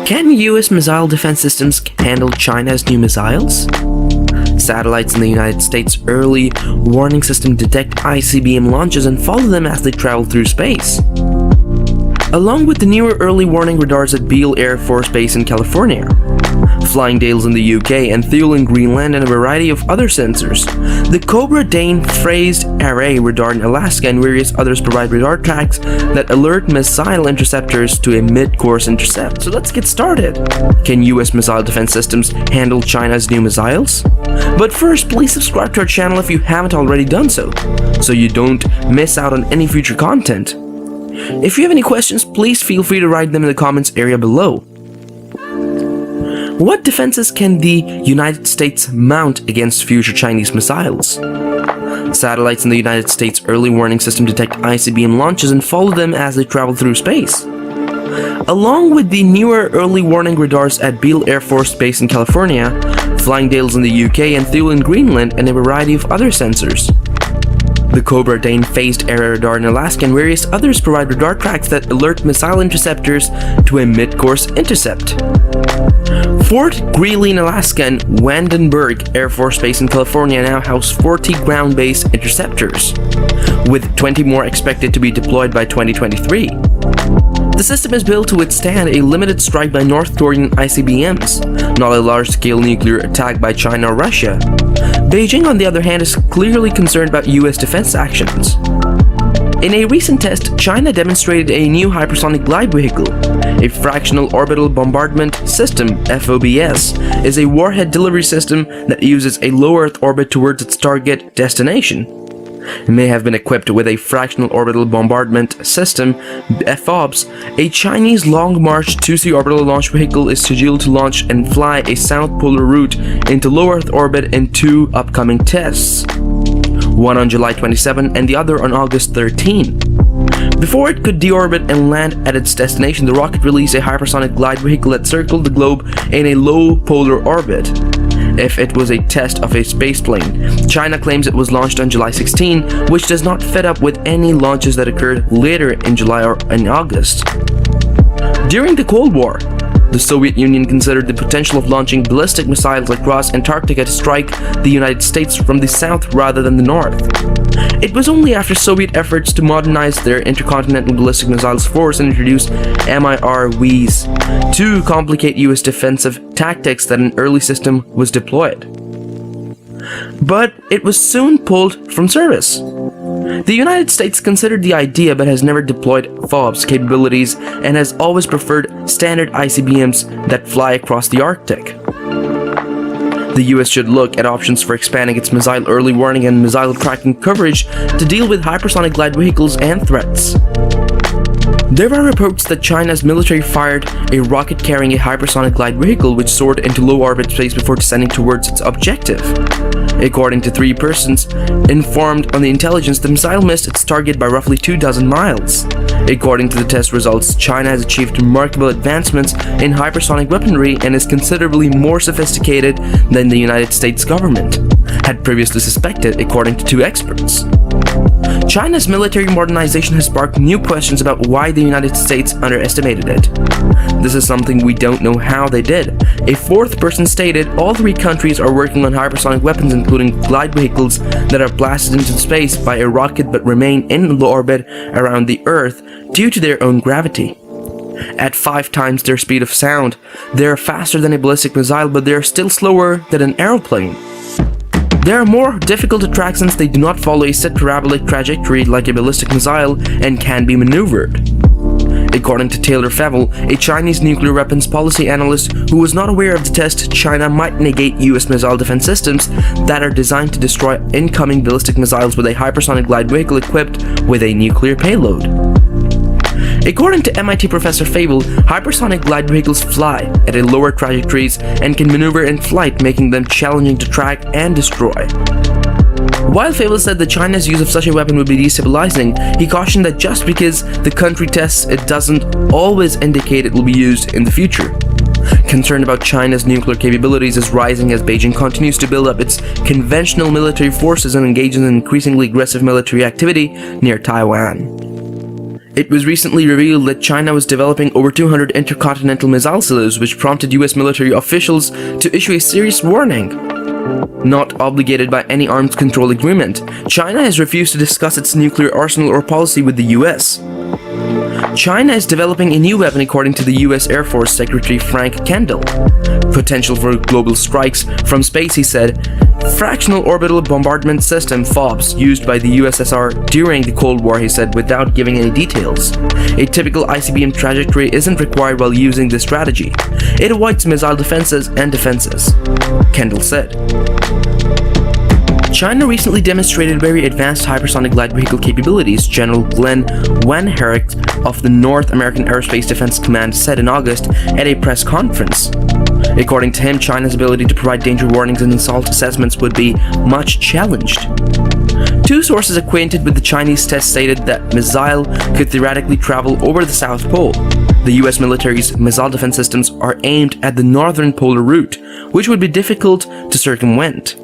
Can US missile defense systems handle China's new missiles? Satellites in the United States' early warning system detect ICBM launches and follow them as they travel through space. Along with the newer early warning radars at Beale Air Force Base in California, Flying Dales in the UK, and Thule in Greenland, and a variety of other sensors, the Cobra Dane Phased Array radar in Alaska and various others provide radar tracks that alert missile interceptors to a mid-course intercept. So let's get started. Can US missile defense systems handle China's new missiles? But first, please subscribe to our channel if you haven't already done so you don't miss out on any future content. If you have any questions, please feel free to write them in the comments area below. What defenses can the United States mount against future Chinese missiles? Satellites in the United States' early warning system detect ICBM launches and follow them as they travel through space. Along with the newer early warning radars at Beale Air Force Base in California, Flying Dales in the UK, and Thule in Greenland, and a variety of other sensors. The Cobra Dane Phased Array radar in Alaska and various others provide radar tracks that alert missile interceptors to a mid-course intercept. Fort Greely in Alaska and Vandenberg Air Force Base in California now house 40 ground-based interceptors, with 20 more expected to be deployed by 2023. The system is built to withstand a limited strike by North Korean ICBMs, not a large-scale nuclear attack by China or Russia. Beijing, on the other hand, is clearly concerned about US defense actions. In a recent test, China demonstrated a new hypersonic glide vehicle. A Fractional Orbital Bombardment System (FOBS) is a warhead delivery system that uses a low Earth orbit towards its target destination. It may have been equipped with a Fractional Orbital Bombardment System (FOBS). A Chinese Long March 2C orbital launch vehicle is scheduled to launch and fly a south polar route into low Earth orbit in two upcoming tests, one on July 27 and the other on August 13. Before it could deorbit and land at its destination, the rocket released a hypersonic glide vehicle that circled the globe in a low polar orbit. If it was a test of a spaceplane, China claims it was launched on July 16, which does not fit up with any launches that occurred later in July or in August. During the Cold War, the Soviet Union considered the potential of launching ballistic missiles across Antarctica to strike the United States from the south rather than the north. It was only after Soviet efforts to modernize their intercontinental ballistic missiles force and introduce MIRVs to complicate US defensive tactics that an early system was deployed. But it was soon pulled from service. The United States considered the idea but has never deployed FOBS capabilities and has always preferred standard ICBMs that fly across the Arctic. The US should look at options for expanding its missile early warning and missile tracking coverage to deal with hypersonic glide vehicles and threats. There are reports that China's military fired a rocket carrying a hypersonic glide vehicle which soared into low orbit space before descending towards its objective. According to 3 persons informed on the intelligence, the missile missed its target by roughly 24 miles. According to the test results, China has achieved remarkable advancements in hypersonic weaponry and is considerably more sophisticated than the United States government had previously suspected, according to 2 experts. China's military modernization has sparked new questions about why the United States underestimated it. This is something we don't know how they did. A 4th person stated all 3 countries are working on hypersonic weapons, including glide vehicles that are blasted into space by a rocket but remain in low orbit around the Earth due to their own gravity. At 5 times their speed of sound, they are faster than a ballistic missile, but they are still slower than an aeroplane. They are more difficult to track since they do not follow a set parabolic trajectory like a ballistic missile and can be maneuvered. According to Taylor Fevel, a Chinese nuclear weapons policy analyst who was not aware of the test, China might negate US missile defense systems that are designed to destroy incoming ballistic missiles with a hypersonic glide vehicle equipped with a nuclear payload. According to MIT professor Fable, hypersonic glide vehicles fly at a lower trajectories and can maneuver in flight, making them challenging to track and destroy. While Fable said that China's use of such a weapon would be destabilizing, he cautioned that just because the country tests it doesn't always indicate it will be used in the future. Concern about China's nuclear capabilities is rising as Beijing continues to build up its conventional military forces and engages in increasingly aggressive military activity near Taiwan. It was recently revealed that China was developing over 200 intercontinental missile silos, which prompted US military officials to issue a serious warning. Not obligated by any arms control agreement, China has refused to discuss its nuclear arsenal or policy with the US. China is developing a new weapon according to the US Air Force Secretary Frank Kendall. Potential for global strikes from space, he said. Fractional Orbital Bombardment System FOBS used by the USSR during the Cold War, he said, without giving any details. A typical ICBM trajectory isn't required while using this strategy. It avoids missile defenses and defenses, Kendall said. China recently demonstrated very advanced hypersonic glide vehicle capabilities, General Glenn Van Herk of the North American Aerospace Defense Command said in August at a press conference. According to him, China's ability to provide danger warnings and assault assessments would be much challenged. Two sources acquainted with the Chinese test stated that missile could theoretically travel over the South Pole. The US military's missile defense systems are aimed at the northern polar route, which would be difficult to circumvent.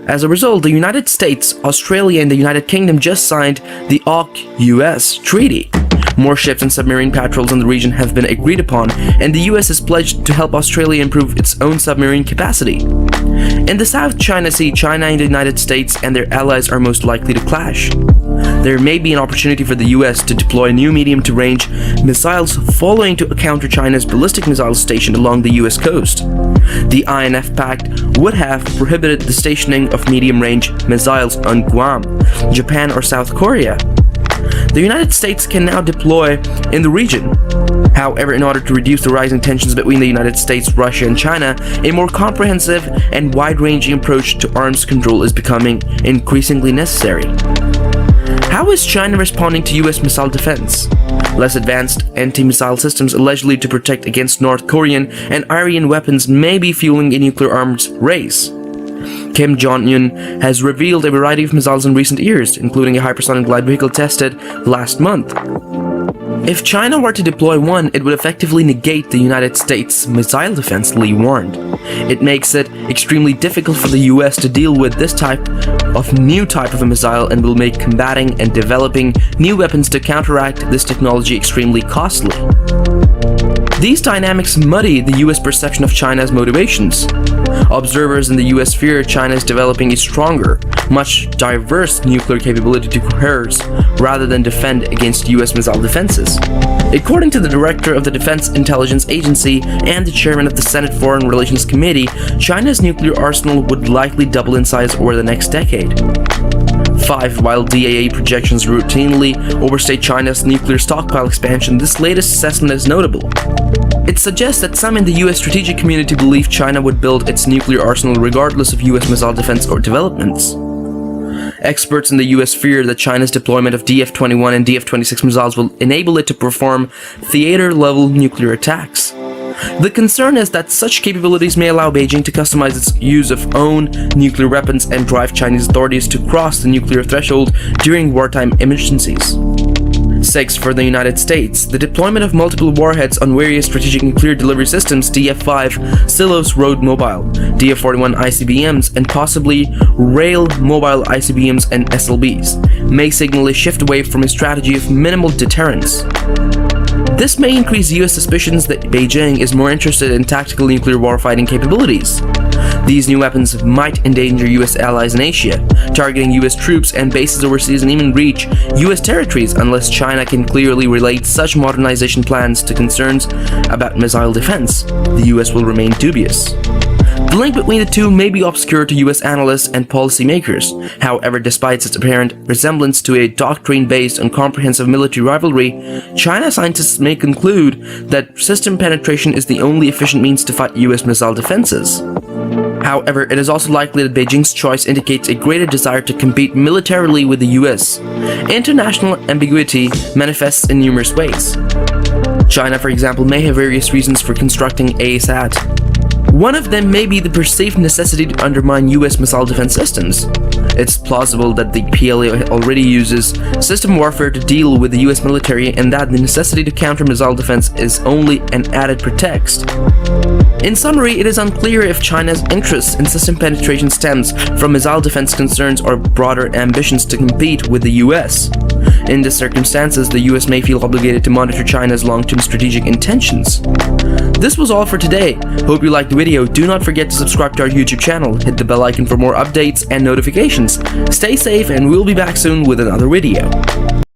As a result, the United States, Australia, and the United Kingdom just signed the AUKUS treaty. More ships and submarine patrols in the region have been agreed upon, and the US has pledged to help Australia improve its own submarine capacity. In the South China Sea, China and the United States and their allies are most likely to clash. There may be an opportunity for the US to deploy new medium-to-range missiles following to counter China's ballistic missiles stationed along the US coast. The INF Pact would have prohibited the stationing of medium-range missiles on Guam, Japan, or South Korea. The United States can now deploy in the region. However, in order to reduce the rising tensions between the United States, Russia, and China, a more comprehensive and wide-ranging approach to arms control is becoming increasingly necessary. How is China responding to US missile defense? Less advanced anti-missile systems allegedly to protect against North Korean and Iranian weapons may be fueling a nuclear arms race. Kim Jong-un has revealed a variety of missiles in recent years, including a hypersonic glide vehicle tested last month. If China were to deploy one, it would effectively negate the United States' missile defense, Lee warned. It makes it extremely difficult for the US to deal with this new type of a missile and will make combating and developing new weapons to counteract this technology extremely costly. These dynamics muddy the US perception of China's motivations. Observers in the US fear China is developing a stronger, much diverse nuclear capability to coerce rather than defend against US missile defenses. According to the director of the Defense Intelligence Agency and the chairman of the Senate Foreign Relations Committee, China's nuclear arsenal would likely double in size over the next decade. While DAA projections routinely overstate China's nuclear stockpile expansion, this latest assessment is notable. It suggests that some in the US strategic community believe China would build its nuclear arsenal regardless of US missile defense or developments. Experts in the US fear that China's deployment of DF-21 and DF-26 missiles will enable it to perform theater-level nuclear attacks. The concern is that such capabilities may allow Beijing to customize its use of own nuclear weapons and drive Chinese authorities to cross the nuclear threshold during wartime emergencies. 6. For the United States, the deployment of multiple warheads on various strategic nuclear delivery systems, DF-5 Silos Road Mobile, DF-41 ICBMs, and possibly Rail Mobile ICBMs and SLBs, may signal a shift away from a strategy of minimal deterrence. This may increase US suspicions that Beijing is more interested in tactical nuclear warfighting capabilities. These new weapons might endanger US allies in Asia, targeting US troops and bases overseas, and even reach US territories unless China can clearly relate such modernization plans to concerns about missile defense. The US will remain dubious. The link between the two may be obscure to US analysts and policymakers. However, despite its apparent resemblance to a doctrine based on comprehensive military rivalry, China scientists may conclude that system penetration is the only efficient means to fight US missile defenses. However, it is also likely that Beijing's choice indicates a greater desire to compete militarily with the US. International ambiguity manifests in numerous ways. China, for example, may have various reasons for constructing ASAT. One of them may be the perceived necessity to undermine US missile defense systems. It's plausible that the PLA already uses system warfare to deal with the US military, and that the necessity to counter missile defense is only an added pretext. In summary, it is unclear if China's interest in system penetration stems from missile defense concerns or broader ambitions to compete with the US. In these circumstances, the US may feel obligated to monitor China's long-term strategic intentions. This was all for today. Hope you liked the video. Do not forget to subscribe to our YouTube channel, hit the bell icon for more updates and notifications. Stay safe, and we'll be back soon with another video.